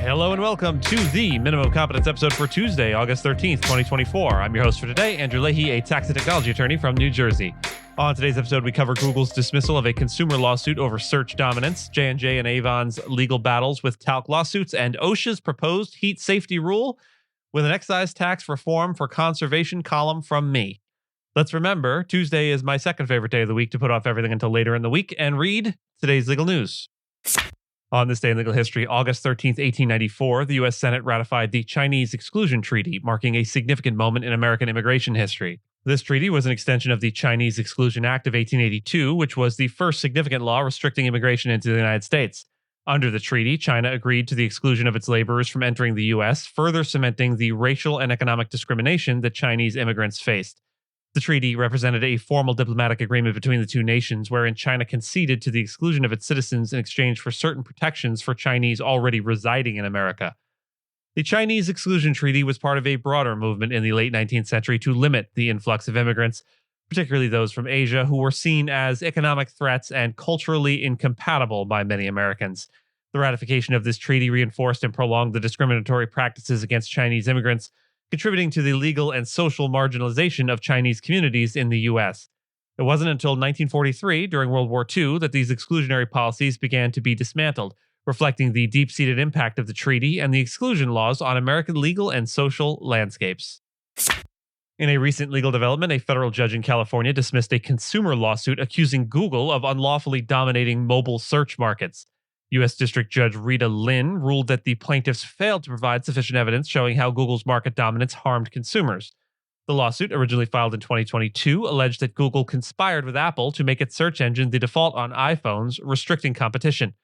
Hello and welcome to the Minimum Competence episode for Tuesday, August 13th, 2024. I'm your host for today, Andrew Leahy, a tax and technology attorney from New Jersey. On today's episode, we cover Google's dismissal of a consumer lawsuit over search dominance, J&J and Avon's legal battles with Talc lawsuits, and OSHA's proposed heat safety rule with an excise tax reform for conservation column from me. Let's remember, Tuesday is my second favorite day of the week to put off everything until later in the week and read today's legal news. On this day in legal history, August 13th, 1894, the U.S. Senate ratified the Chinese Exclusion Treaty, marking a significant moment in American immigration history. This treaty was an extension of the Chinese Exclusion Act of 1882, which was the first significant law restricting immigration into the United States. Under the treaty, China agreed to the exclusion of its laborers from entering the U.S., further cementing the racial and economic discrimination that Chinese immigrants faced. The treaty represented a formal diplomatic agreement between the two nations, wherein China conceded to the exclusion of its citizens in exchange for certain protections for Chinese already residing in America. The Chinese Exclusion Treaty was part of a broader movement in the late 19th century to limit the influx of immigrants, particularly those from Asia, who were seen as economic threats and culturally incompatible by many Americans. The ratification of this treaty reinforced and prolonged the discriminatory practices against Chinese immigrants, contributing to the legal and social marginalization of Chinese communities in the U.S. It wasn't until 1943, during World War II, that these exclusionary policies began to be dismantled, reflecting the deep-seated impact of the treaty and the exclusion laws on American legal and social landscapes. In a recent legal development, a federal judge in California dismissed a consumer lawsuit accusing Google of unlawfully dominating mobile search markets. U.S. District Judge Rita Lynn ruled that the plaintiffs failed to provide sufficient evidence showing how Google's market dominance harmed consumers. The lawsuit, originally filed in 2022, alleged that Google conspired with Apple to make its search engine the default on iPhones, restricting competition.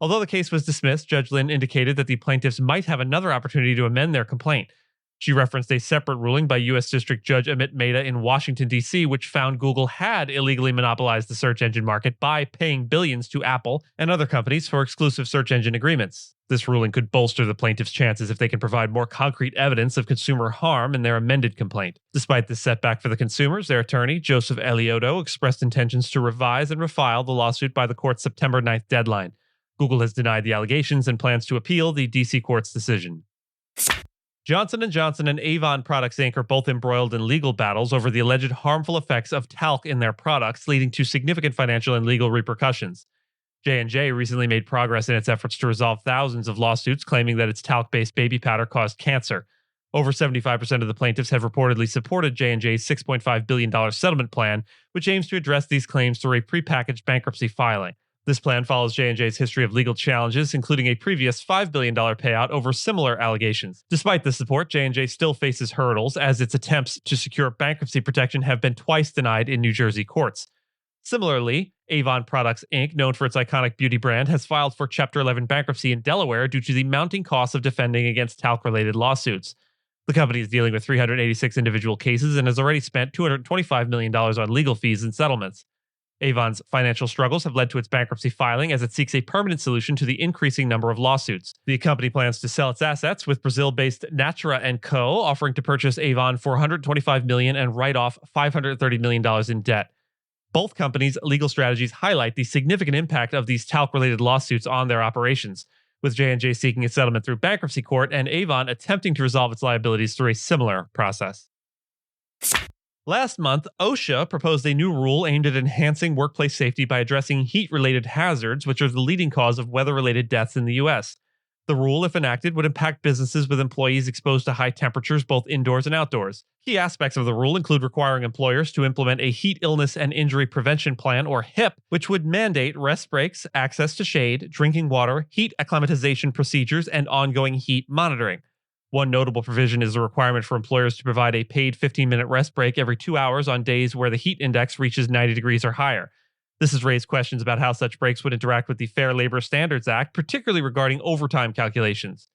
Although the case was dismissed, Judge Lynn indicated that the plaintiffs might have another opportunity to amend their complaint. She referenced a separate ruling by U.S. District Judge Amit Mehta in Washington, D.C., which found Google had illegally monopolized the search engine market by paying billions to Apple and other companies for exclusive search engine agreements. This ruling could bolster the plaintiffs' chances if they can provide more concrete evidence of consumer harm in their amended complaint. Despite this setback for the consumers, their attorney, Joseph Eliotto, expressed intentions to revise and refile the lawsuit by the court's September 9th deadline. Google has denied the allegations and plans to appeal the D.C. court's decision. Johnson & Johnson and Avon Products Inc. are both embroiled in legal battles over the alleged harmful effects of talc in their products, leading to significant financial and legal repercussions. J&J recently made progress in its efforts to resolve thousands of lawsuits claiming that its talc-based baby powder caused cancer. Over 75% of the plaintiffs have reportedly supported J&J's $6.5 billion settlement plan, which aims to address these claims through a prepackaged bankruptcy filing. This plan follows J&J's history of legal challenges, including a previous $5 billion payout over similar allegations. Despite this support, J&J still faces hurdles, as its attempts to secure bankruptcy protection have been twice denied in New Jersey courts. Similarly, Avon Products Inc., known for its iconic beauty brand, has filed for Chapter 11 bankruptcy in Delaware due to the mounting costs of defending against talc-related lawsuits. The company is dealing with 386 individual cases and has already spent $225 million on legal fees and settlements. Avon's financial struggles have led to its bankruptcy filing as it seeks a permanent solution to the increasing number of lawsuits. The company plans to sell its assets, with Brazil-based Natura & Co. offering to purchase Avon for $125 million and write off $530 million in debt. Both companies' legal strategies highlight the significant impact of these talc-related lawsuits on their operations, with J&J seeking a settlement through bankruptcy court and Avon attempting to resolve its liabilities through a similar process. Last month, OSHA proposed a new rule aimed at enhancing workplace safety by addressing heat-related hazards, which are the leading cause of weather-related deaths in the U.S. The rule, if enacted, would impact businesses with employees exposed to high temperatures both indoors and outdoors. Key aspects of the rule include requiring employers to implement a Heat Illness and Injury Prevention Plan, or HIP, which would mandate rest breaks, access to shade, drinking water, heat acclimatization procedures, and ongoing heat monitoring. One notable provision is the requirement for employers to provide a paid 15-minute rest break every 2 hours on days where the heat index reaches 90 degrees or higher. This has raised questions about how such breaks would interact with the Fair Labor Standards Act, particularly regarding overtime calculations.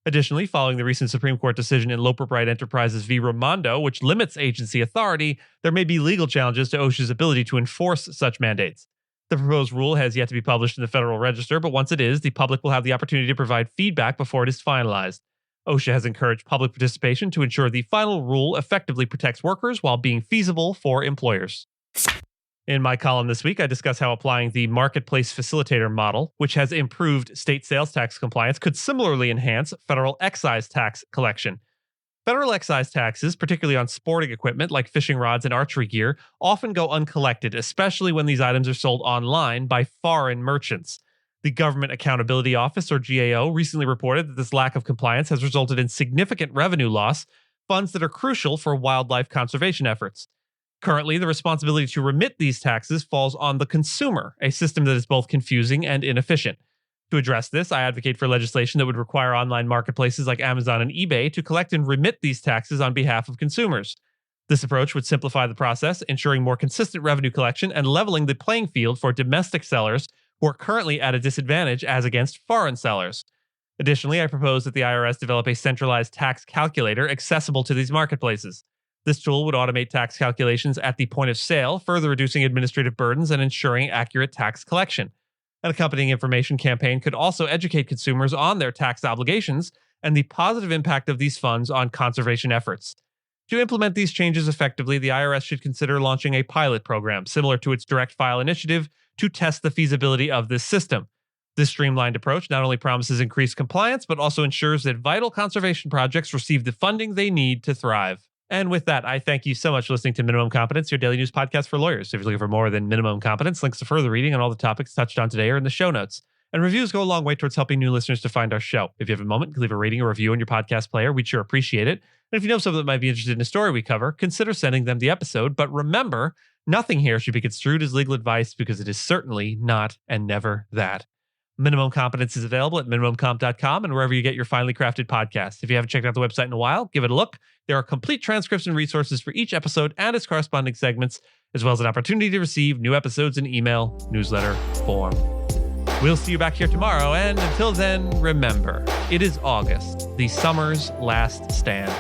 Additionally, following the recent Supreme Court decision in Loper Bright Enterprises v. Raimondo, which limits agency authority, there may be legal challenges to OSHA's ability to enforce such mandates. The proposed rule has yet to be published in the Federal Register, but once it is, the public will have the opportunity to provide feedback before it is finalized. OSHA has encouraged public participation to ensure the final rule effectively protects workers while being feasible for employers. In my column this week, I discuss how applying the marketplace facilitator model, which has improved state sales tax compliance, could similarly enhance federal excise tax collection. Federal excise taxes, particularly on sporting equipment like fishing rods and archery gear, often go uncollected, especially when these items are sold online by foreign merchants. The Government Accountability Office, or GAO, recently reported that this lack of compliance has resulted in significant revenue loss, funds that are crucial for wildlife conservation efforts. Currently, the responsibility to remit these taxes falls on the consumer, a system that is both confusing and inefficient. To address this, I advocate for legislation that would require online marketplaces like Amazon and eBay to collect and remit these taxes on behalf of consumers. This approach would simplify the process, ensuring more consistent revenue collection and leveling the playing field for domestic sellers who are currently at a disadvantage as against foreign sellers. Additionally, I propose that the IRS develop a centralized tax calculator accessible to these marketplaces. This tool would automate tax calculations at the point of sale, further reducing administrative burdens and ensuring accurate tax collection. An accompanying information campaign could also educate consumers on their tax obligations and the positive impact of these funds on conservation efforts. To implement these changes effectively, the IRS should consider launching a pilot program similar to its direct file initiative to test the feasibility of this system. This streamlined approach not only promises increased compliance, but also ensures that vital conservation projects receive the funding they need to thrive. And with that, I thank you so much for listening to Minimum Competence, your daily news podcast for lawyers. If you're looking for more than minimum competence, links to further reading on all the topics touched on today are in the show notes. And reviews go a long way towards helping new listeners to find our show. If you have a moment, you can leave a rating or review on your podcast player. We'd sure appreciate it. And if you know someone that might be interested in a story we cover, consider sending them the episode. But remember, nothing here should be construed as legal advice because it is certainly not and never that. Minimum Competence is available at minimumcomp.com and wherever you get your finely crafted podcasts. If you haven't checked out the website in a while, give it a look. There are complete transcripts and resources for each episode and its corresponding segments, as well as an opportunity to receive new episodes in email, newsletter, form. We'll see you back here tomorrow, and until then, remember, it is August, the summer's last stand.